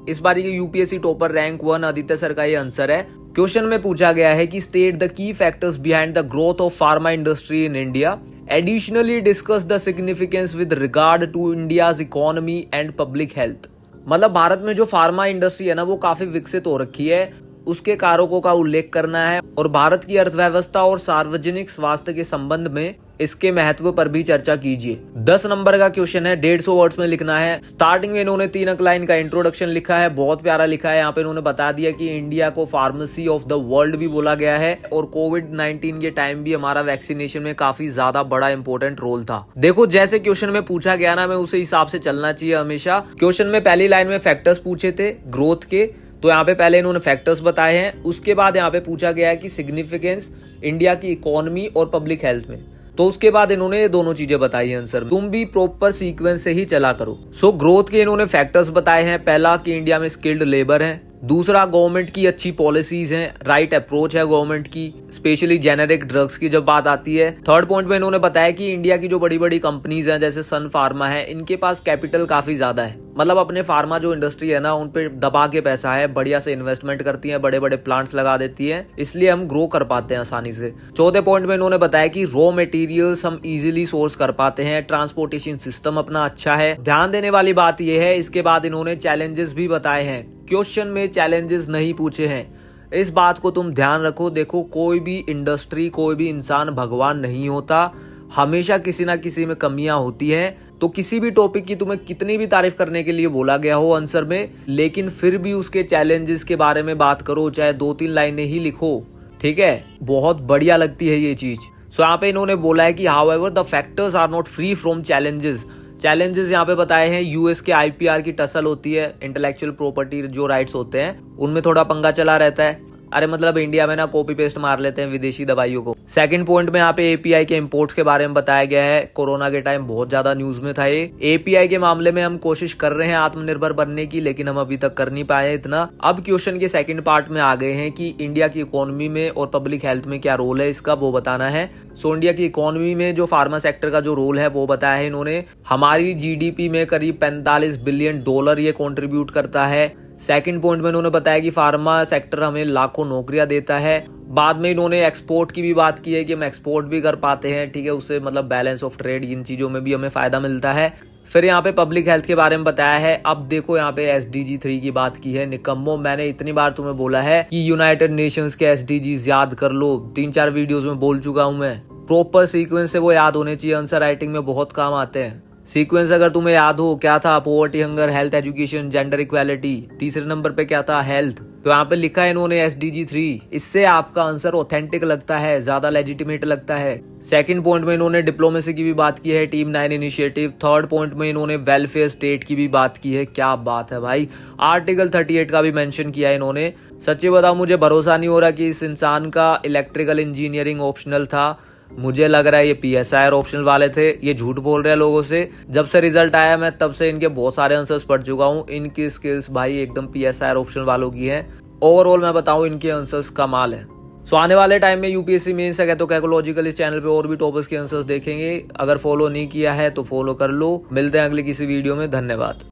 इस बार के UPSC topper rank 1 Aditya sir का ये आंसर है। क्वेश्चन में पूछा गया है कि state the key factors behind the growth of pharma industry in India, additionally discuss the significance with regard to India's economy and public health. मतलब भारत में जो फार्मा इंडस्ट्री है ना वो काफी विकसित हो रखी है, उसके कारकों का उल्लेख करना है और भारत की अर्थव्यवस्था और सार्वजनिक स्वास्थ्य के संबंध में इसके महत्व पर भी चर्चा कीजिए। 10 नंबर का क्वेश्चन है, 150 वर्ड्स में लिखना है। स्टार्टिंग में इन्होंने 3 लाइन का इंट्रोडक्शन लिखा है, बहुत प्यारा लिखा है। यहाँ पे इन्होंने बता दिया कि इंडिया को फार्मेसी ऑफ द वर्ल्ड भी बोला गया है और कोविड-19 के टाइम भी हमारा वैक्सीनेशन में काफी ज्यादा बड़ा इंपॉर्टेंट रोल था। देखो जैसे क्वेश्चन में पूछा गया ना, हमें उसी हिसाब से चलना चाहिए हमेशा। क्वेश्चन में पहली लाइन में फैक्टर्स पूछे थे ग्रोथ के, तो यहाँ पे पहले इन्होंने फैक्टर्स बताए हैं। उसके बाद यहाँ पे पूछा गया है कि सिग्निफिकेंस इंडिया की इकोनॉमी और पब्लिक हेल्थ में, तो उसके बाद इन्होंने ये दोनों चीजें बताई है आंसर में। तुम भी प्रॉपर सीक्वेंस से ही चला करो। सो ग्रोथ के इन्होंने फैक्टर्स बताए हैं। पहला कि इंडिया में स्किल्ड लेबर है, दूसरा गवर्नमेंट की अच्छी पॉलिसीज हैं, राइट अप्रोच है गवर्नमेंट की, स्पेशली जेनेरिक ड्रग्स की जब बात आती है। थर्ड पॉइंट में इन्होंने बताया कि इंडिया की जो बड़ी बड़ी कंपनीज हैं जैसे सन फार्मा है, इनके पास कैपिटल काफी ज्यादा है, मतलब अपने फार्मा जो इंडस्ट्री है ना उन पे दबा के पैसा है, बढ़िया से इन्वेस्टमेंट करती है, बड़े बड़े प्लांट्स लगा देती है, इसलिए हम ग्रो कर पाते हैं आसानी से। चौथे पॉइंट में इन्होंने बताया कि रॉ मटेरियल्स हम इजीली सोर्स कर पाते हैं, ट्रांसपोर्टेशन सिस्टम अपना अच्छा है। ध्यान देने वाली बात यह है, इसके बाद इन्होंने चैलेंजेस भी बताए हैं। क्वेश्चन में चैलेंजेस नहीं पूछे हैं, इस बात को तुम ध्यान रखो। देखो कोई भी इंडस्ट्री, कोई भी इंसान भगवान नहीं होता, हमेशा किसी ना किसी में कमियां होती हैं। तो किसी भी टॉपिक की तुम्हें कितनी भी तारीफ करने के लिए बोला गया हो आंसर में, लेकिन फिर भी उसके चैलेंजेस के बारे में बात करो, चाहे 2-3 लाइनें ही लिखो, ठीक है। बहुत बढ़िया लगती है ये चीज। सो यहाँ पे इन्होंने बोला है कि however the factors are not free from challenges. Challenges यहाँ पे बताए हैं, यूएस के आईपीआर की टसल होती है, इंटेलेक्चुअल प्रॉपर्टी जो राइट्स होते हैं उनमें थोड़ा पंगा चला रहता है। अरे मतलब इंडिया में ना कॉपी पेस्ट मार लेते हैं विदेशी दवाइयों को। सेकंड पॉइंट में यहाँ पे एपीआई के इंपोर्ट्स के बारे में बताया गया है। कोरोना के टाइम बहुत ज्यादा न्यूज में था ये। एपीआई के मामले में हम कोशिश कर रहे हैं आत्मनिर्भर बनने की, लेकिन हम अभी तक कर नहीं पाए इतना। अब क्वेश्चन के सेकंड पार्ट में आ गए हैं कि इंडिया की इकोनॉमी में और पब्लिक हेल्थ में क्या रोल है इसका, वो बताना है। सो इंडिया की इकोनॉमी में जो फार्मा सेक्टर का जो रोल है वो बताया है इन्होंने। हमारी जीडीपी में करीब $45 बिलियन ये कॉन्ट्रीब्यूट करता है। सेकंड पॉइंट में इन्होंने बताया कि फार्मा सेक्टर हमें लाखों नौकरियां देता है। बाद में इन्होंने एक्सपोर्ट की भी बात की है कि हम एक्सपोर्ट भी कर पाते हैं, ठीक है, उससे मतलब बैलेंस ऑफ ट्रेड, इन चीजों में भी हमें फायदा मिलता है। फिर यहाँ पे पब्लिक हेल्थ के बारे में बताया है। अब देखो यहाँ पे SDG 3 की बात की है। निकम्मो, मैंने इतनी बार तुम्हें बोला है कि यूनाइटेड नेशंस के SDGs याद कर लो, 3-4 वीडियोस में बोल चुका हूं मैं। प्रॉपर सीक्वेंस से वो याद होने चाहिए, आंसर राइटिंग में बहुत काम आते हैं। सीक्वेंस अगर तुम्हें याद हो, क्या था, poverty, hunger, health, education, gender equality. तीसरे नंबर पे क्या था, हेल्थ। तो यहाँ पे लिखा है इन्होंने SDG 3। इससे आपका आंसर ऑथेंटिक लगता है, ज्यादा लेजिटिमेट लगता है। सेकंड पॉइंट में इन्होंने डिप्लोमेसी की भी बात की है, टीम 9 इनिशिएटिव। थर्ड पॉइंट में इन्होंने वेलफेयर स्टेट की भी बात की है। क्या बात है भाई, आर्टिकल 38 का भी मेंशन किया है इन्होंने। सच्ची बताओ मुझे भरोसा नहीं हो रहा कि इस इंसान का इलेक्ट्रिकल इंजीनियरिंग ऑप्शनल था। मुझे लग रहा है ये PSIR ऑप्शनल वाले थे। ये झूठ बोल रहे हैं लोगों से। जब से रिजल्ट आया मैं तब से इनके बहुत सारे आंसर्स पढ़ चुका हूँ। इनकी स्किल्स भाई एकदम PSIR ऑप्शनल वालों की है। ओवरऑल मैं बताऊं इनके आंसर्स कमाल है। सो आने वाले टाइम में यूपीएससी मेंस है तो कैकोलॉजिकल इस चैनल पे और भी टॉपर्स के आंसर्स देखेंगे। अगर फॉलो नहीं किया है तो फॉलो कर लो। मिलते हैं अगली किसी वीडियो में। धन्यवाद।